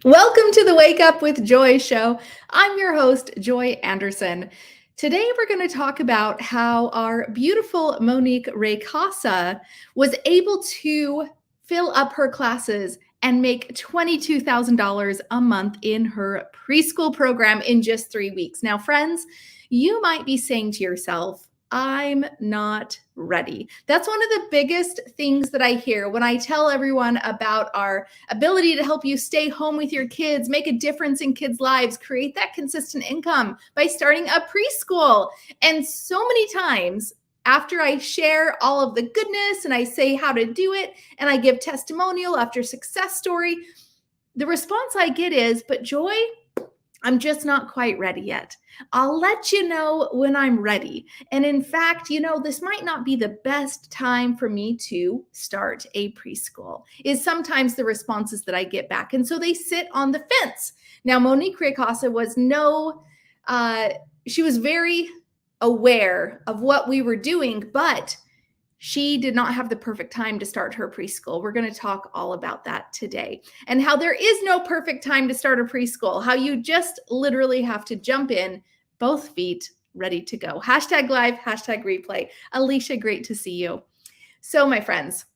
Welcome to the Wake Up with Joy show. I'm your host, Joy Anderson. Today, we're going to talk about how our beautiful Monique Casa was able to fill up her classes and make $22,000 a month in her preschool program in just 3 weeks. Now, friends, you might be saying to yourself, I'm not ready. That's one of the biggest things that I hear when I tell everyone about our ability to help you stay home with your kids, make a difference in kids' lives, create that consistent income by starting a preschool. And so many times, after I share all of the goodness and I say how to do it and I give testimonial after success story, the response I get is, but Joy, I'm just not quite ready yet. I'll let you know when I'm ready. And in fact, this might not be the best time for me to start a preschool, is sometimes the responses that I get back. And so they sit on the fence. Now, Monique Casa was she was very aware of what we were doing, but she did not have the perfect time to start her preschool. We're going to talk all about that today and how there is no perfect time to start a preschool, how you just literally have to jump in, both feet ready to go. Hashtag live, hashtag replay. Alicia, great to see you. So, my friends,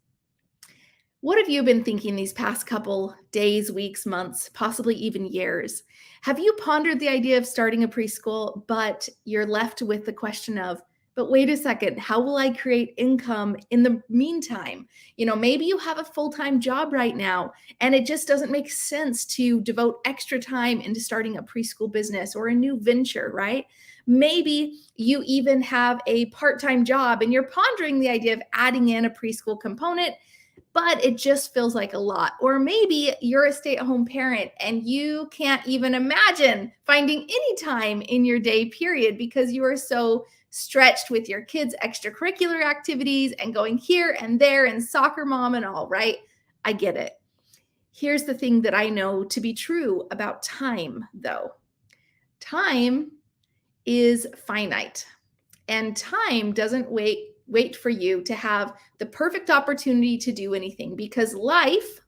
what have you been thinking these past couple days, weeks, months, possibly even years? Have you pondered the idea of starting a preschool, but you're left with the question of, but wait a second, how will I create income in the meantime? Maybe you have a full-time job right now and it just doesn't make sense to devote extra time into starting a preschool business or a new venture, right? Maybe you even have a part-time job and you're pondering the idea of adding in a preschool component, but it just feels like a lot. Or maybe you're a stay-at-home parent and you can't even imagine finding any time in your day period because you are so stretched with your kids' extracurricular activities and going here and there and soccer mom and all, right? I get it. Here's the thing that I know to be true about time, though. Time is finite, and time doesn't wait for you to have the perfect opportunity to do anything, because life's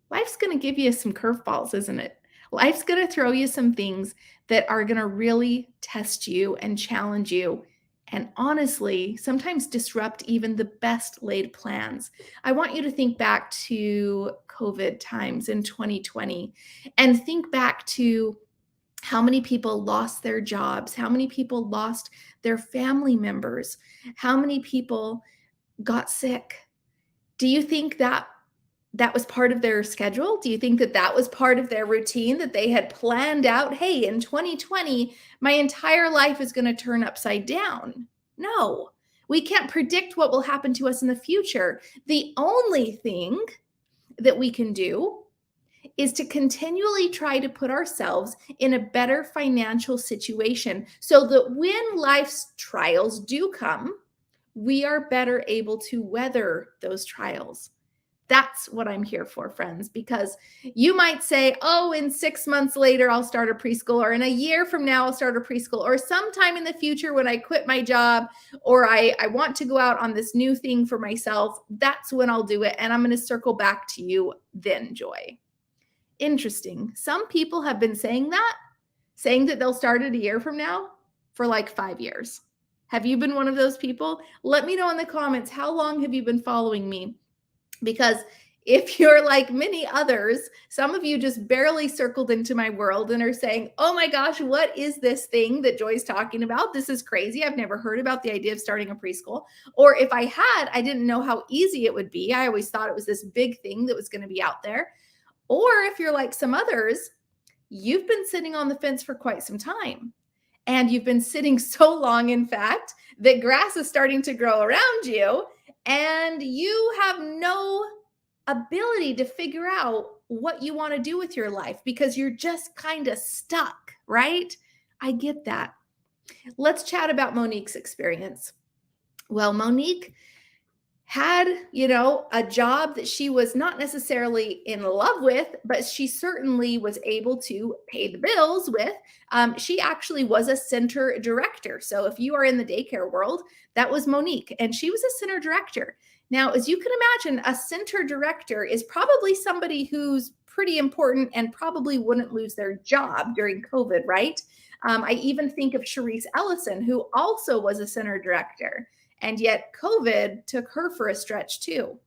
going to give you some curveballs, isn't it? Life's going to throw you some things that are going to really test you and challenge you, and honestly, sometimes disrupt even the best laid plans. I want you to think back to COVID times in 2020 and think back to how many people lost their jobs, how many people lost their family members, how many people got sick. Do you think that was part of their schedule? Do you think that was part of their routine, that they had planned out, hey, in 2020, my entire life is going to turn upside down? No, we can't predict what will happen to us in the future. The only thing that we can do is to continually try to put ourselves in a better financial situation so that when life's trials do come, we are better able to weather those trials. That's what I'm here for, friends, because you might say, oh, in 6 months later, I'll start a preschool, or in a year from now, I'll start a preschool, or sometime in the future when I quit my job, or I want to go out on this new thing for myself, that's when I'll do it. And I'm going to circle back to you then, Joy. Interesting. Some people have been saying that they'll start it a year from now for like 5 years. Have you been one of those people? Let me know in the comments, how long have you been following me? Because if you're like many others, some of you just barely circled into my world and are saying, oh my gosh, what is this thing that Joy's talking about? This is crazy. I've never heard about the idea of starting a preschool. Or if I had, I didn't know how easy it would be. I always thought it was this big thing that was going to be out there. Or if you're like some others, you've been sitting on the fence for quite some time. And you've been sitting so long, in fact, that grass is starting to grow around you. And you have no ability to figure out what you want to do with your life because you're just kind of stuck, right? I get that. Let's chat about Monique's experience. Well, Monique had, a job that she was not necessarily in love with, but she certainly was able to pay the bills with. She actually was a center director. So if you are in the daycare world, that was Monique, and she was a center director. Now, as you can imagine, a center director is probably somebody who's pretty important and probably wouldn't lose their job during COVID, right? I even think of Sharice Ellison, who also was a center director, and yet COVID took her for a stretch too.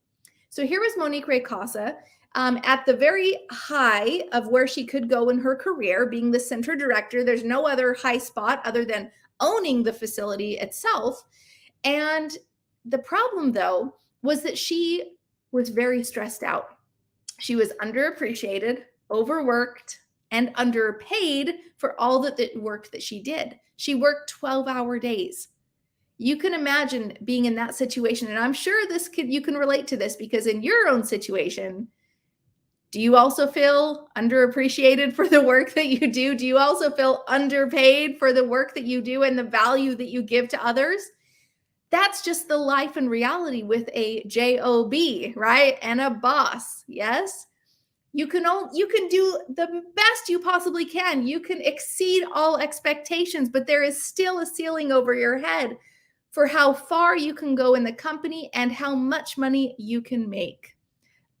So here was Monique Raycasa at the very high of where she could go in her career, being the center director. There's no other high spot other than owning the facility itself. And the problem, though, was that she was very stressed out. She was underappreciated, overworked, and underpaid for all the work that she did. She worked 12-hour days. You can imagine being in that situation. And I'm sure you can relate to this, because in your own situation, do you also feel underappreciated for the work that you do? Do you also feel underpaid for the work that you do and the value that you give to others? That's just the life and reality with a job, right? And a boss. Yes. You can do the best you possibly can. You can exceed all expectations, but there is still a ceiling over your head for how far you can go in the company and how much money you can make.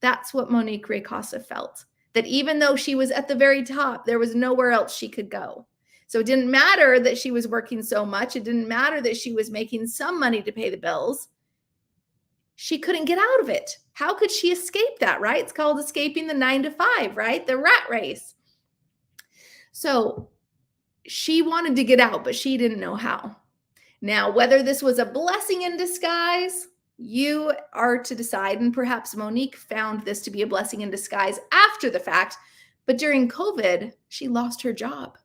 That's what Monique Raycasa felt, that even though she was at the very top, there was nowhere else she could go. So it didn't matter that she was working so much. It didn't matter that she was making some money to pay the bills. She couldn't get out of it. How could she escape that, right? It's called escaping the 9 to 5, right? The rat race. So she wanted to get out, but she didn't know how. Now, whether this was a blessing in disguise, you are to decide. And perhaps Monique found this to be a blessing in disguise after the fact. But during COVID, she lost her job.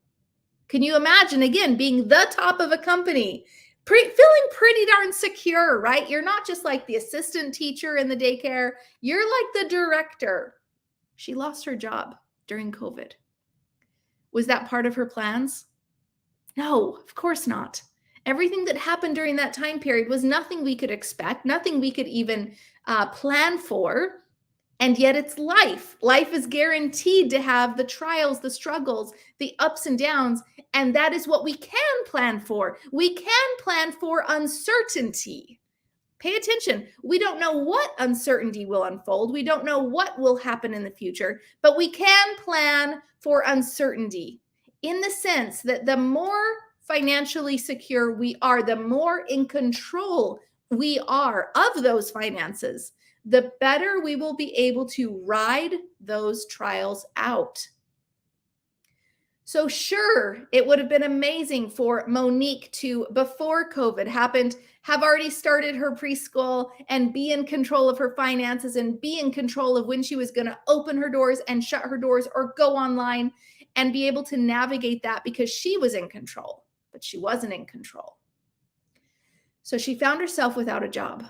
Can you imagine, again, being the top of a company, feeling pretty darn secure, right? You're not just like the assistant teacher in the daycare. You're like the director. She lost her job during COVID. Was that part of her plans? No, of course not. Everything that happened during that time period was nothing we could expect, nothing we could even plan for. And yet it's life. Life is guaranteed to have the trials, the struggles, the ups and downs. And that is what we can plan for. We can plan for uncertainty. Pay attention. We don't know what uncertainty will unfold. We don't know what will happen in the future, but we can plan for uncertainty in the sense that the more financially secure we are, the more in control we are of those finances, the better we will be able to ride those trials out. So sure, it would have been amazing for Monique to, before COVID happened, have already started her preschool and be in control of her finances and be in control of when she was going to open her doors and shut her doors or go online and be able to navigate that because she was in control, but she wasn't in control. So she found herself without a job.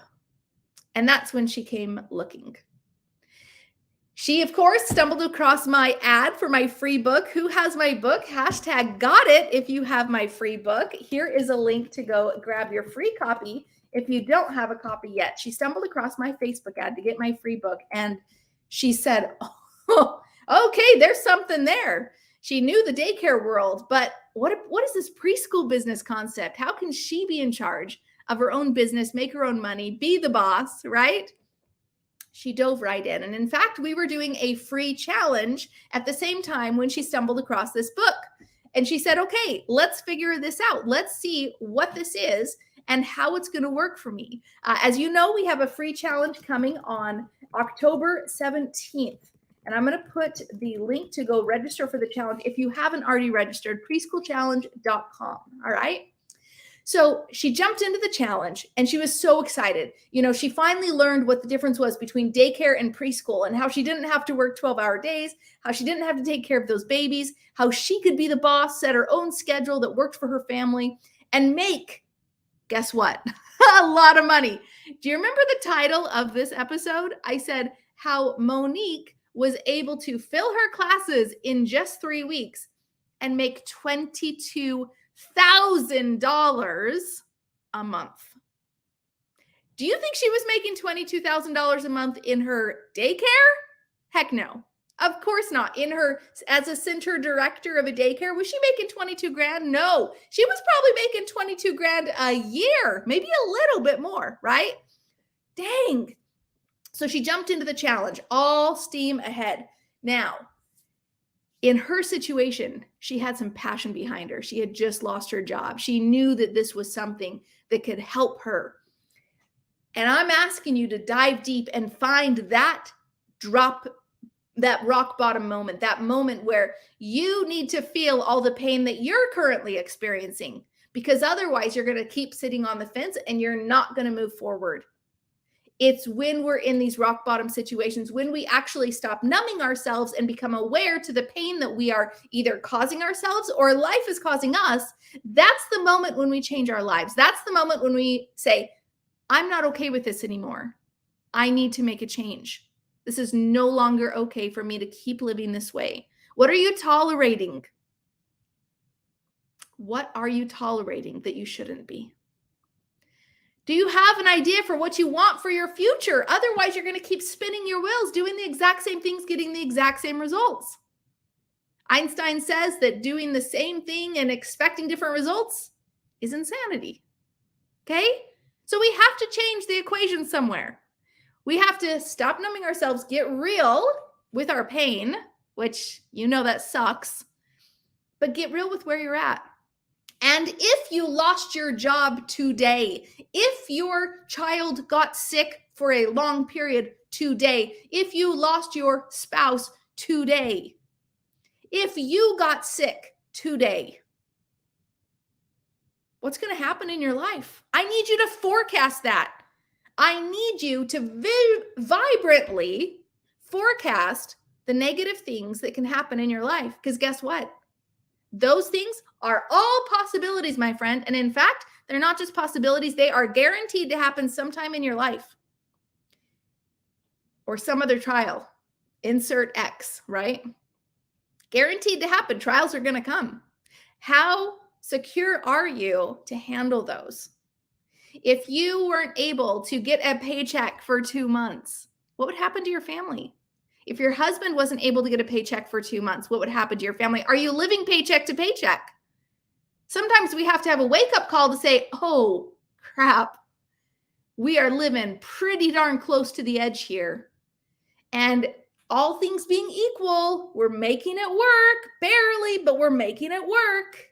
And that's when she came looking. She, of course, stumbled across my ad for my free book. Who has my book? Hashtag got it if you have my free book. Here is a link to go grab your free copy if you don't have a copy yet. She stumbled across my Facebook ad to get my free book. And she said, oh, okay, there's something there. She knew the daycare world, but what is this preschool business concept? How can she be in charge of her own business, make her own money, be the boss, right? She dove right in. And in fact, we were doing a free challenge at the same time when she stumbled across this book. And she said, okay, let's figure this out. Let's see what this is and how it's going to work for me. As you know, we have a free challenge coming on October 17th. And I'm going to put the link to go register for the challenge if you haven't already registered, preschoolchallenge.com. All right. So she jumped into the challenge and she was so excited. You know, she finally learned what the difference was between daycare and preschool and how she didn't have to work 12-hour days, how she didn't have to take care of those babies, how she could be the boss, set her own schedule that worked for her family and make, guess what? A lot of money. Do you remember the title of this episode? I said how Monique was able to fill her classes in just 3 weeks and make $22,000 a month. Do you think she was making $22,000 a month in her daycare? Heck no. Of course not. In her, as a center director of a daycare, was she making 22 grand? No. She was probably making 22 grand a year, maybe a little bit more, right? Dang. So she jumped into the challenge, all steam ahead. Now, in her situation, she had some passion behind her. She had just lost her job. She knew that this was something that could help her. And I'm asking you to dive deep and find that rock bottom moment, that moment where you need to feel all the pain that you're currently experiencing, because otherwise you're going to keep sitting on the fence and you're not going to move forward. It's when we're in these rock bottom situations, when we actually stop numbing ourselves and become aware to the pain that we are either causing ourselves or life is causing us. That's the moment when we change our lives. That's the moment when we say, I'm not okay with this anymore. I need to make a change. This is no longer okay for me to keep living this way. What are you tolerating? What are you tolerating that you shouldn't be? Do you have an idea for what you want for your future? Otherwise, you're going to keep spinning your wheels, doing the exact same things, getting the exact same results. Einstein says that doing the same thing and expecting different results is insanity. Okay? So we have to change the equation somewhere. We have to stop numbing ourselves, get real with our pain, which you know that sucks, but get real with where you're at. And if you lost your job today, if your child got sick for a long period today, if you lost your spouse today, if you got sick today, what's going to happen in your life? I need you to forecast that. I need you to vibrantly forecast the negative things that can happen in your life. Because guess what? Those things are all possibilities, my friend. And in fact, they're not just possibilities. They are guaranteed to happen sometime in your life or some other trial. Insert X, right? Guaranteed to happen. Trials are going to come. How secure are you to handle those? If you weren't able to get a paycheck for 2 months, what would happen to your family? If your husband wasn't able to get a paycheck for 2 months, what would happen to your family? Are you living paycheck to paycheck? Sometimes we have to have a wake-up call to say, oh, crap, we are living pretty darn close to the edge here. And all things being equal, we're making it work, barely, but we're making it work.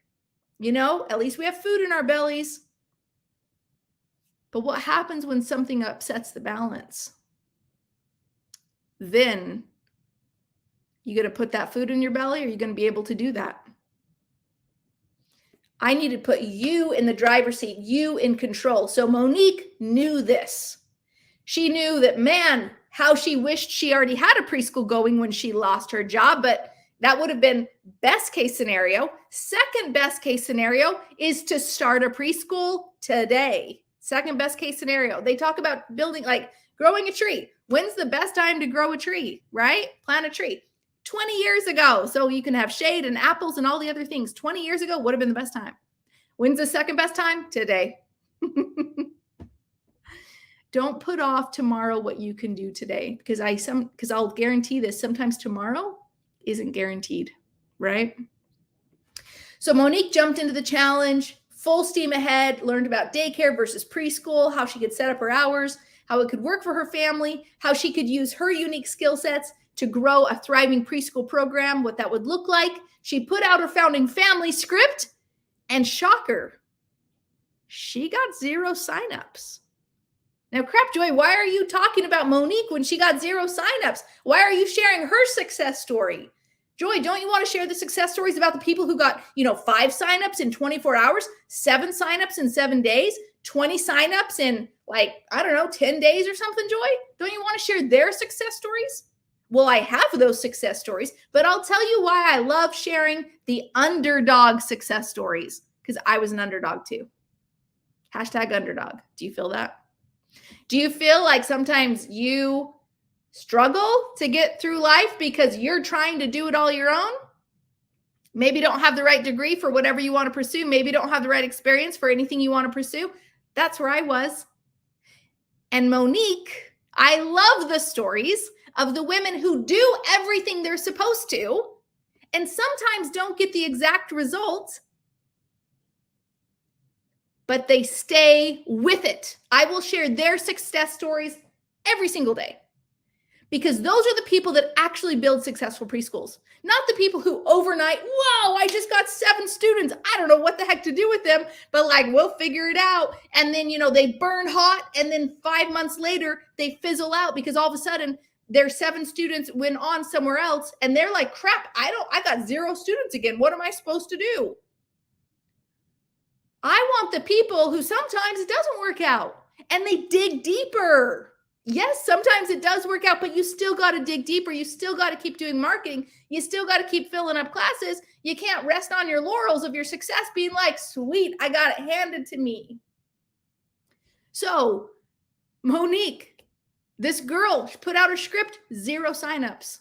You know, at least we have food in our bellies. But what happens when something upsets the balance? Then you going to put that food in your belly? Or are you going to be able to do that? I need to put you in the driver's seat, you in control. So Monique knew this. She knew that, man, how she wished she already had a preschool going when she lost her job, but that would have been best case scenario. Second best case scenario is to start a preschool today. Second best case scenario. They talk about building, like growing a tree. When's the best time to grow a tree, right? Plant a tree. 20 years ago. So you can have shade and apples and all the other things. 20 years ago would have been the best time. When's the second best time? Today. Don't put off tomorrow what you can do today, because I'll guarantee this, sometimes tomorrow isn't guaranteed, right? So Monique jumped into the challenge, full steam ahead, learned about daycare versus preschool, how she could set up her hours, how it could work for her family, how she could use her unique skill sets to grow a thriving preschool program, what that would look like. She put out her founding family script, and shocker, she got 0 signups. Now, crap, Joy, why are you talking about Monique when she got 0 signups? Why are you sharing her success story? Joy, don't you want to share the success stories about the people who got, 5 signups in 24 hours, 7 signups in 7 days, 20 signups in 10 days or something, Joy? Don't you want to share their success stories? Well, I have those success stories, but I'll tell you why I love sharing the underdog success stories, because I was an underdog too. #underdog. Do you feel that? Do you feel like sometimes you struggle to get through life because you're trying to do it all your own? Maybe don't have the right degree for whatever you want to pursue. Maybe don't have the right experience for anything you want to pursue. That's where I was. And Monique, I love the stories of the women who do everything they're supposed to and sometimes don't get the exact result, but they stay with it. I will share their success stories every single day because those are the people that actually build successful preschools, not the people who overnight, whoa, I just got 7 students. I don't know what the heck to do with them, but like, we'll figure it out. And then, they burn hot. And then 5 months later, they fizzle out because all of a sudden their 7 students went on somewhere else. And they're like, crap, I got 0 students again. What am I supposed to do? I want the people who sometimes it doesn't work out and they dig deeper. Yes, sometimes it does work out, but you still got to dig deeper. You still got to keep doing marketing. You still got to keep filling up classes. You can't rest on your laurels of your success being like, sweet, I got it handed to me. So Monique, this girl, she put out her script, 0 signups.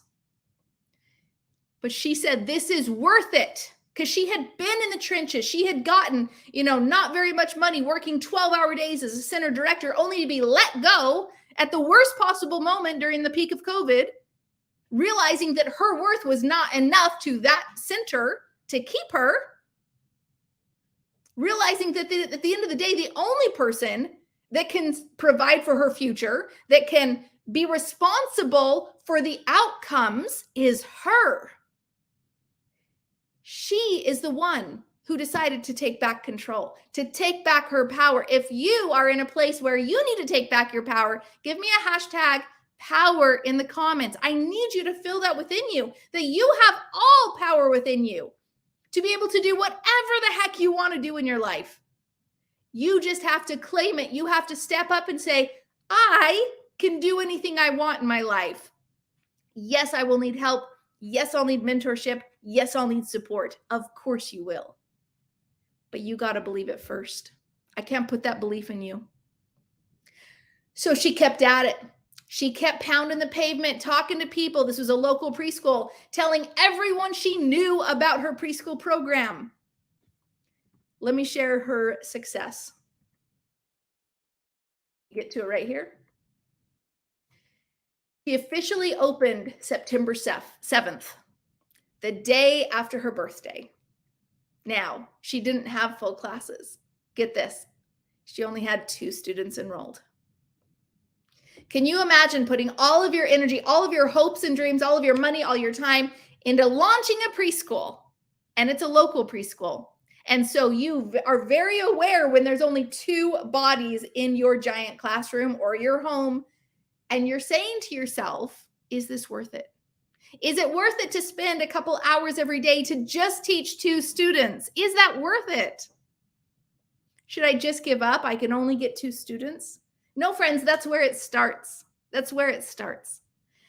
But she said, this is worth it. Because she had been in the trenches. She had gotten, not very much money working 12-hour days as a center director, only to be let go at the worst possible moment during the peak of COVID, realizing that her worth was not enough to that center to keep her, realizing that at the end of the day, the only person that can provide for her future, that can be responsible for the outcomes is her. She is the one who decided to take back control, to take back her power. If you are in a place where you need to take back your power, give me a hashtag power in the comments. I need you to feel that within you, that you have all power within you to be able to do whatever the heck you want to do in your life. You just have to claim it. You have to step up and say, I can do anything I want in my life. Yes, I will need help. Yes, I'll need mentorship. Yes, I'll need support. Of course you will. But you got to believe it first. I can't put that belief in you. So she kept at it. She kept pounding the pavement, talking to people. This was a local preschool, telling everyone she knew about her preschool program. Let me share her success. Get to it right here. She officially opened September 7th, the day after her birthday. Now, she didn't have full classes. Get this. She only had 2 students enrolled. Can you imagine putting all of your energy, all of your hopes and dreams, all of your money, all your time into launching a preschool? And it's a local preschool. And so you are very aware when there's only 2 bodies in your giant classroom or your home. And you're saying to yourself, is this worth it? Is it worth it to spend a couple hours every day to just teach 2 students? Is that worth it? Should I just give up? I can only get 2 students. No, friends, that's where it starts. That's where it starts.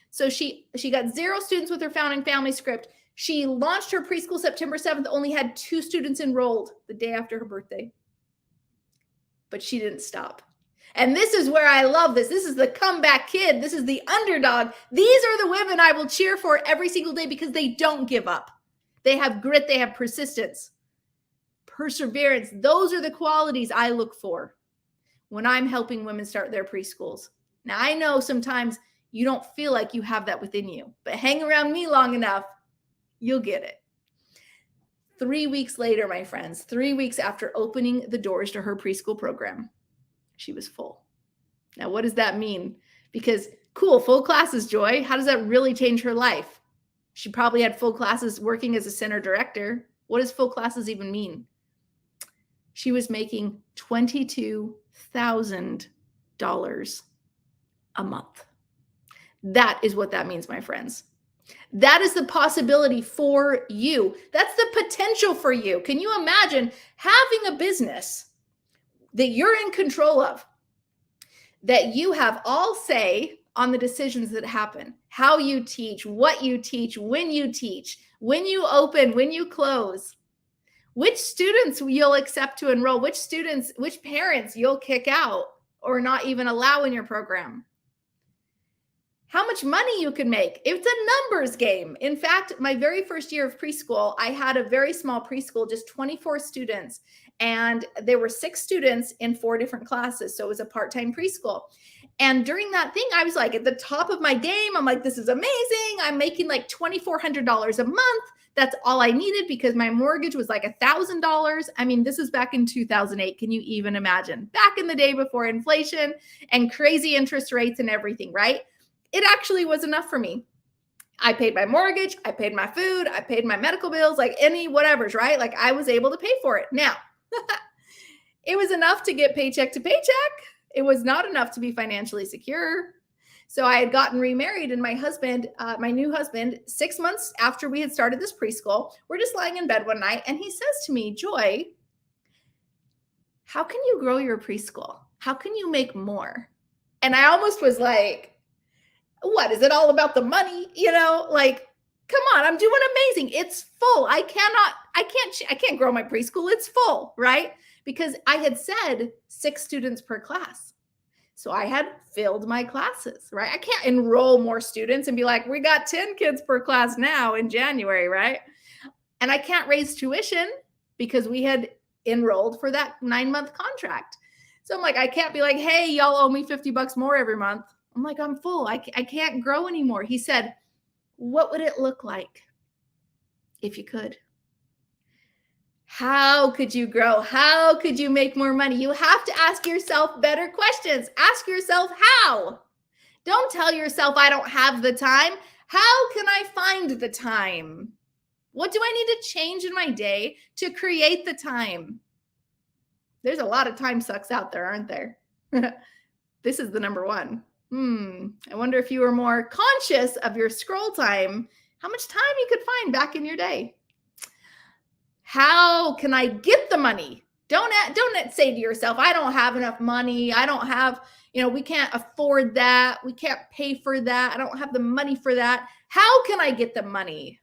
So she got 0 students with her founding family script. She launched her preschool September 7th, only had 2 students enrolled the day after her birthday. But she didn't stop. And this is where I love this. This is the comeback kid. This is the underdog. These are the women I will cheer for every single day because they don't give up. They have grit. They have persistence, perseverance. Those are the qualities I look for when I'm helping women start their preschools. Now, I know sometimes you don't feel like you have that within you, but hang around me long enough, you'll get it. 3 weeks later, my friends, 3 weeks after opening the doors to her preschool program, she was full. Now, what does that mean? Because cool, full classes, Joy. How does that really change her life? She probably had full classes working as a center director. What does full classes even mean? She was making $22,000 a month. That is what that means, my friends. That is the possibility for you. That's the potential for you. Can you imagine having a business that you're in control of, that you have all say on the decisions that happen, how you teach, what you teach, when you open, when you close, which students you'll accept to enroll, which parents you'll kick out or not even allow in your program, how much money you can make. It's a numbers game. In fact, my very first year of preschool, I had a very small preschool, just 24 students. And there were 6 students in 4 different classes. So it was a part-time preschool. And during that thing, I was like at the top of my game. I'm like, this is amazing. I'm making like $2,400 a month. That's all I needed because my mortgage was like $1,000. I mean, this is back in 2008. Can you even imagine? Back in the day before inflation and crazy interest rates and everything, right? it actually was enough for me. I paid my mortgage, I paid my food, I paid my medical bills, like any whatever's, right? Like I was able to pay for it. Now, it was enough to get paycheck to paycheck. It was not enough to be financially secure. So I had gotten remarried, and my husband, my new husband, 6 months after we had started this preschool, we're just lying in bed one night, and he says to me, Joy, how can you grow your preschool? How can you make more? And I almost was like, what, is it all about the money? Like, come on, I'm doing amazing. It's full. I can't grow my preschool. It's full, right? Because I had said 6 students per class. So I had filled my classes, right? I can't enroll more students and be like, we got 10 kids per class now in January, right? And I can't raise tuition because we had enrolled for that 9-month contract. So I'm like, I can't be like, hey, y'all owe me $50 more every month. I'm like, I'm full. I can't grow anymore. He said, what would it look like if you could? How could you grow? How could you make more money? You have to ask yourself better questions. Ask yourself how. Don't tell yourself I don't have the time. How can I find the time? What do I need to change in my day to create the time? There's a lot of time sucks out there, aren't there? This is the number one. I wonder if you were more conscious of your scroll time, how much time you could find back in your day. How can I get the money? Don't say to yourself, I don't have enough money. I don't have, we can't afford that. We can't pay for that. I don't have the money for that. How can I get the money?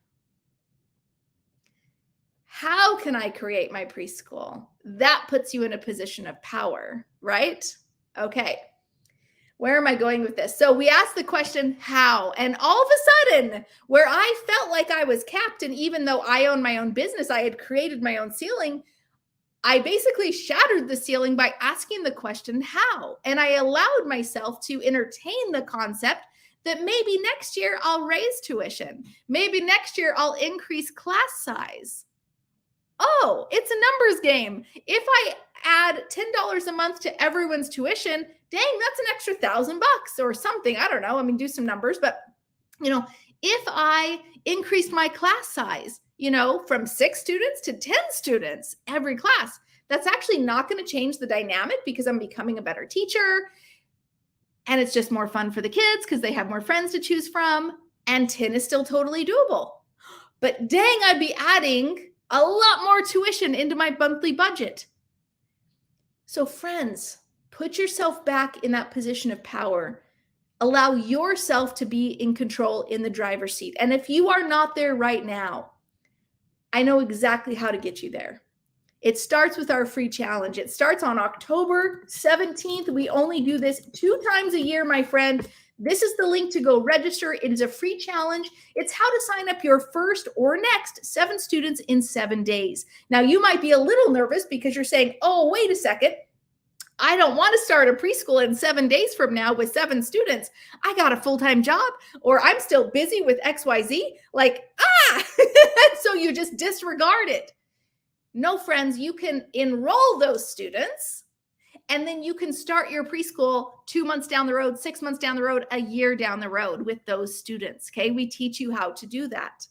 How can I create my preschool? That puts you in a position of power, right? Okay. Where am I going with this? So we asked the question, how? And all of a sudden, where I felt like I was capped, and even though I own my own business, I had created my own ceiling, I basically shattered the ceiling by asking the question, how? And I allowed myself to entertain the concept that maybe next year I'll raise tuition. Maybe next year I'll increase class size. Oh, it's a numbers game. If I add $10 a month to everyone's tuition, dang, that's an extra $1,000 or something. I don't know. I mean, do some numbers, but if I increase my class size, from 6 students to 10 students every class, that's actually not going to change the dynamic because I'm becoming a better teacher. And it's just more fun for the kids because they have more friends to choose from. And 10 is still totally doable. But dang, I'd be adding a lot more tuition into my monthly budget. So friends, put yourself back in that position of power. Allow yourself to be in control in the driver's seat. And if you are not there right now, I know exactly how to get you there. It starts with our free challenge. It starts on October 17th. We only do this 2 times a year, my friend. This is the link to go register. It is a free challenge. It's how to sign up your first or next 7 students in 7 days. Now, you might be a little nervous because you're saying, oh, wait a second. I don't want to start a preschool in 7 days from now with 7 students. I got a full-time job, or I'm still busy with XYZ. So you just disregard it. No, friends, you can enroll those students, and then you can start your preschool 2 months down the road, 6 months down the road, a year down the road with those students. Okay. We teach you how to do that.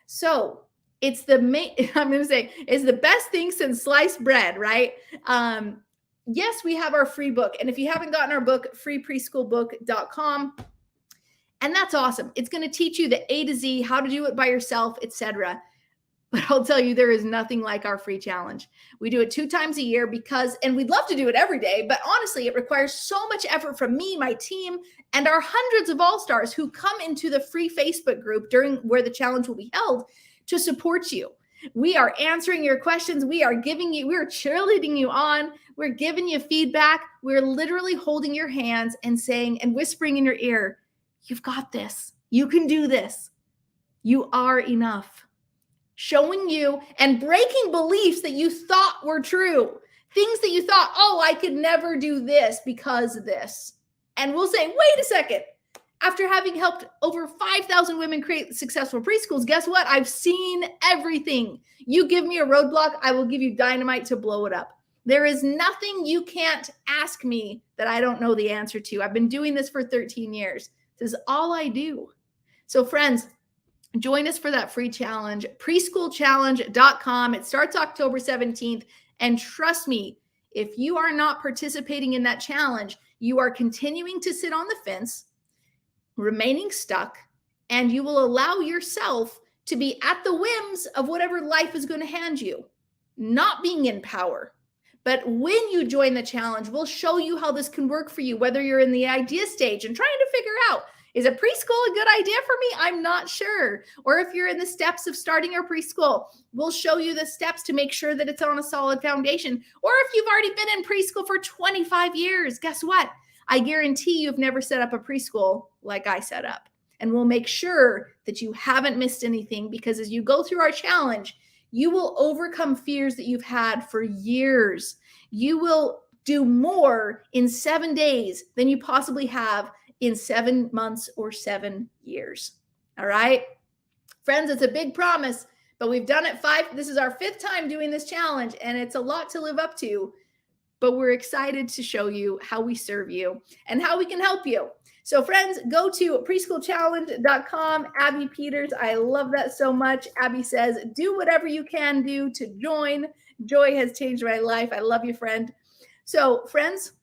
So it's it's the best thing since sliced bread, right? Yes, we have our free book. And if you haven't gotten our book, freepreschoolbook.com, and that's awesome. It's going to teach you the A to Z, how to do it by yourself, etc. But I'll tell you, there is nothing like our free challenge. We do it 2 times a year and we'd love to do it every day, but honestly, it requires so much effort from me, my team, and our hundreds of all-stars who come into the free Facebook group where the challenge will be held to support you. We are answering your questions. We're cheerleading you on. We're giving you feedback. We're literally holding your hands and saying and whispering in your ear, you've got this. You can do this. You are enough. Showing you and breaking beliefs that you thought were true. Things that you thought, oh, I could never do this because of this. And we'll say, wait a second. After having helped over 5,000 women create successful preschools, guess what? I've seen everything. You give me a roadblock, I will give you dynamite to blow it up. There is nothing you can't ask me that I don't know the answer to. I've been doing this for 13 years. This is all I do. So friends, join us for that free challenge, preschoolchallenge.com. It starts October 17th. And trust me, if you are not participating in that challenge, you are continuing to sit on the fence, remaining stuck, and you will allow yourself to be at the whims of whatever life is going to hand you, not being in power. But when you join the challenge, we'll show you how this can work for you, whether you're in the idea stage and trying to figure out, is a preschool a good idea for me? I'm not sure. Or if you're in the steps of starting your preschool, we'll show you the steps to make sure that it's on a solid foundation. Or if you've already been in preschool for 25 years, guess what? I guarantee you've never set up a preschool like I set up. And we'll make sure that you haven't missed anything, because as you go through our challenge, you will overcome fears that you've had for years. You will do more in 7 days than you possibly have in 7 months or 7 years. All right, friends, it's a big promise, but we've done it this is our 5th time doing this challenge, and it's a lot to live up to, but we're excited to show you how we serve you and how we can help you. So friends, go to preschoolchallenge.com. Abby Peters, I love that so much. Abby says, do whatever you can do to join. Joy has changed my life. I love you, friend. So friends,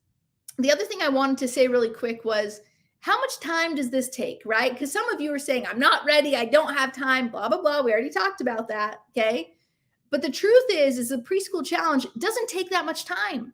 the other thing I wanted to say really quick was, how much time does this take, right? Because some of you are saying, I'm not ready, I don't have time, blah, blah, blah. We already talked about that, okay? But the truth is the preschool challenge doesn't take that much time.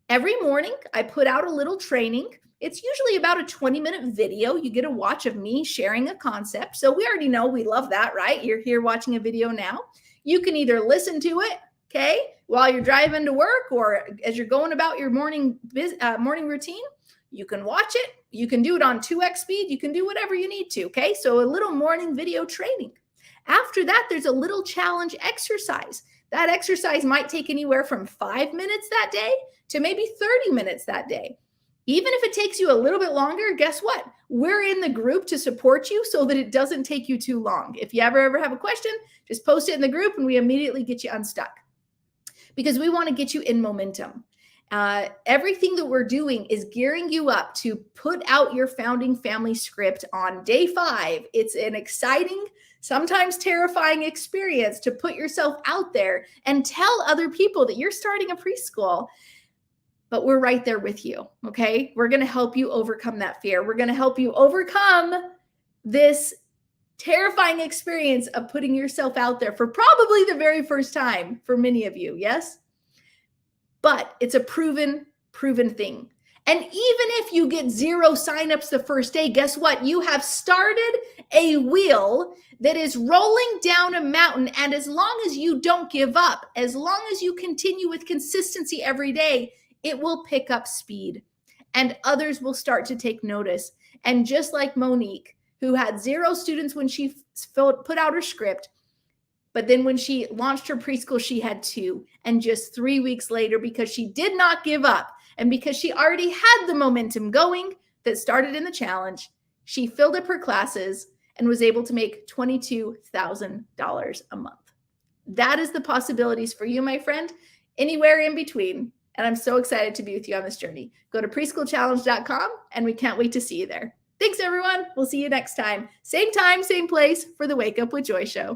Every morning, I put out a little training. It's usually about a 20-minute video you get to watch of me sharing a concept. So we already know we love that, right? You're here watching a video now. You can either listen to it, okay, while you're driving to work, or as you're going about your morning routine. You can watch it. You can do it on 2x speed. You can do whatever you need to, okay? So a little morning video training. After that, there's a little challenge exercise. That exercise might take anywhere from 5 minutes that day to maybe 30 minutes that day. Even if it takes you a little bit longer, guess what? We're in the group to support you so that it doesn't take you too long. If you ever have a question, just post it in the group and we immediately get you unstuck, because we want to get you in momentum. Everything that we're doing is gearing you up to put out your founding family script on day 5. It's an exciting, sometimes terrifying experience to put yourself out there and tell other people that you're starting a preschool. But we're right there with you, okay? We're going to help you overcome that fear. We're going to help you overcome this terrifying experience of putting yourself out there for probably the very first time for many of you, yes? But it's a proven thing. And even if you get 0 signups the first day, guess what? You have started a wheel that is rolling down a mountain. And as long as you don't give up, as long as you continue with consistency every day, it will pick up speed and others will start to take notice. And just like Monique, who had 0 students when she put out her script, but then when she launched her preschool, she had 2. And just 3 weeks later, because she did not give up and because she already had the momentum going that started in the challenge, she filled up her classes and was able to make $22,000 a month. That is the possibilities for you, my friend, anywhere in between. And I'm so excited to be with you on this journey. Go to preschoolchallenge.com and we can't wait to see you there. Thanks, everyone. We'll see you next time. Same time, same place for the Wake Up with Joy show.